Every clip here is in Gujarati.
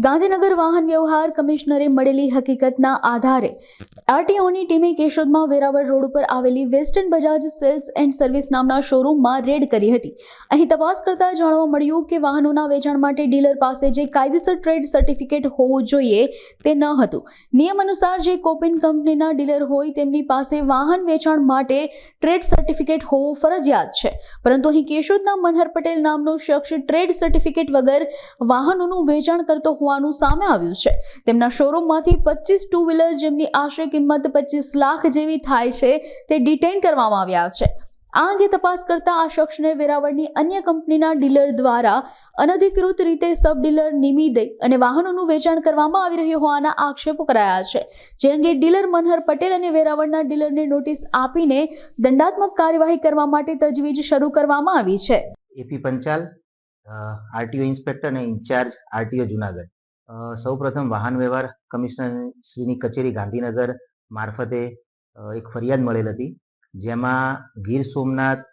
ગાંધીનગર વાહન વ્યવહાર કમિશનરે મળેલી હકીકતના આધારે આરટીઓની ટીમે કેશોદમાં વેરાવળ રોડ ઉપર આવેલી western Bajaj cells and service નામના શોરૂમમાં રેડ કરી હતી. અહીં તપાસ કરતા જાણવા મળ્યું કે વાહનોના વેચાણ માટે ડીલર પાસે જે કાયદેસર ટ્રેડ સર્ટિફિકેટ હોવું જોઈએ તે ન હતું. નિયમ અનુસાર જે કોપિન કંપનીના ડીલર હોય તેમની પાસે વાહન વેચાણ માટે ટ્રેડ સર્ટિફિકેટ હોવું ફરજિયાત છે, પરંતુ અહીં કેશોદના મનહર પટેલ નામનો શખ્સ ટ્રેડ સર્ટિફિકેટ વગર વાહનોનું વેચાણ કરતો હોવાનું સામે આવ્યું છે. તેમના શોરૂમમાંથી 25 ટુ વ્હીલર જેમની આશરે કિંમત 25 લાખ જેવી થાય છે તે ડિટેઇન કરવામાં આવ્યા છે. આ અંગે તપાસ કરતા આ શખ્સને વેરાવળની અન્ય કંપનીના ડીલર દ્વારા અનધિકૃત રીતે સબ ડીલર નિમી દઈ અને વાહનોનું વેચાણ કરવામાં આવી રહ્યું હોવાના આક્ષેપો કરાયા છે, જે અંગે ડીલર મનહર પટેલ અને વેરાવળના ડીલરને નોટિસ આપીને દંડાત્મક કાર્યવાહી કરવા માટે તજવીજ શરૂ કરવામાં આવી છે. એપી પંચાલ, આરટીઓ ઇન્સ્પેક્ટર અને ઇન્ચાર્જ આરટીઓ જુનાગઢ. સૌપ્રથમ વાહન વ્યવહાર કમિશનર શ્રીની કચેરી ગાંધીનગર મારફતે એક ફરિયાદ મળેલ હતી, જેમાં ગીર સોમનાથ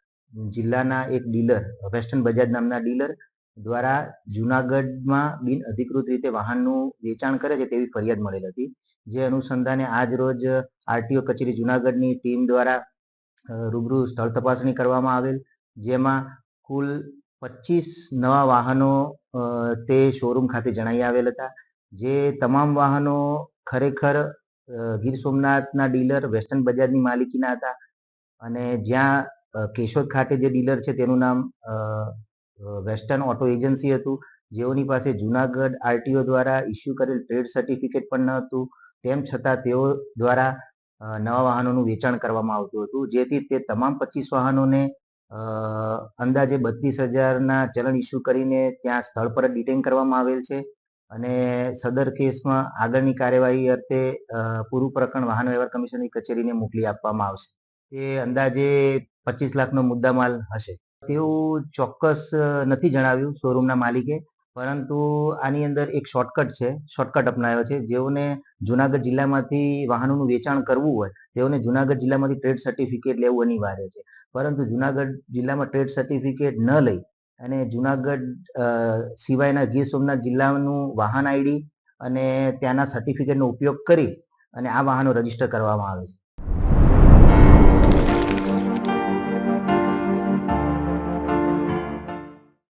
જિલ્લાના એક ડીલર વેસ્ટર્ન બજાજ નામના ડીલર દ્વારા જુનાગઢમાં બિન અધિકૃત રીતે વાહનનું વેચાણ કરે છે તેવી ફરિયાદ મળેલ હતી. જે અનુસંધાને આજ રોજ આરટીઓ કચેરી જુનાગઢની ટીમ દ્વારા રૂબરૂ સ્થળ તપાસણી કરવામાં આવેલ, જેમાં કુલ 25 નવા વાહનો તે શોરૂમ ખાતે જણાઈ આવેલ હતા. જે તમામ વાહનો ખરેખર ગીર સોમનાથના ડીલર વેસ્ટર્ન બજાજની માલિકીના હતા અને જ્યાં કેશોદ ખાતે જે ડીલર છે તેનું નામ વેસ્ટર્ન ઓટો એજન્સી હતું, જેઓની પાસે જુનાગઢ આરટીઓ દ્વારા ઇસ્યુ કરેલ ટ્રેડ સર્ટિફિકેટ પણ ન હતું. તેમ છતાં તેઓ દ્વારા નવા વાહનોનું વેચાણ કરવામાં આવતું હતું, જેથી તે તમામ 25 વાહનોને અંદાજે 32,000ના ચલણ ઇસ્યુ કરીને ત્યાં સ્થળ પર ડિટેઇન કરવામાં આવેલ છે અને સદર કેસમાં આગળની કાર્યવાહી અર્થે પૂરું પ્રકરણ વાહન વ્યવહાર કમિશનરની કચેરીને મોકલી આપવામાં આવશે. તે અંદાજે 25 લાખનો મુદ્દામાલ હશે તેવું ચોક્કસ નથી જણાવ્યું શોરૂમના માલિકે, પરંતુ આની અંદર એક શોર્ટકટ અપનાવ્યો છે. જેઓને જુનાગઢ જિલ્લામાંથી વાહનોનું વેચાણ કરવું હોય તેઓને જુનાગઢ જિલ્લામાંથી ટ્રેડ સર્ટિફિકેટ લેવું અનિવાર્ય છે, પરંતુ જુનાગઢ જિલ્લામાં ટ્રેડ સર્ટિફિકેટ ન લઈ અને જુનાગઢ સિવાયના ગીર સોમનાથ જિલ્લાનું વાહન આઈડી અને ત્યાંના સર્ટિફિકેટનો ઉપયોગ કરી અને આ વાહનો રજીસ્ટર કરવામાં આવે છે.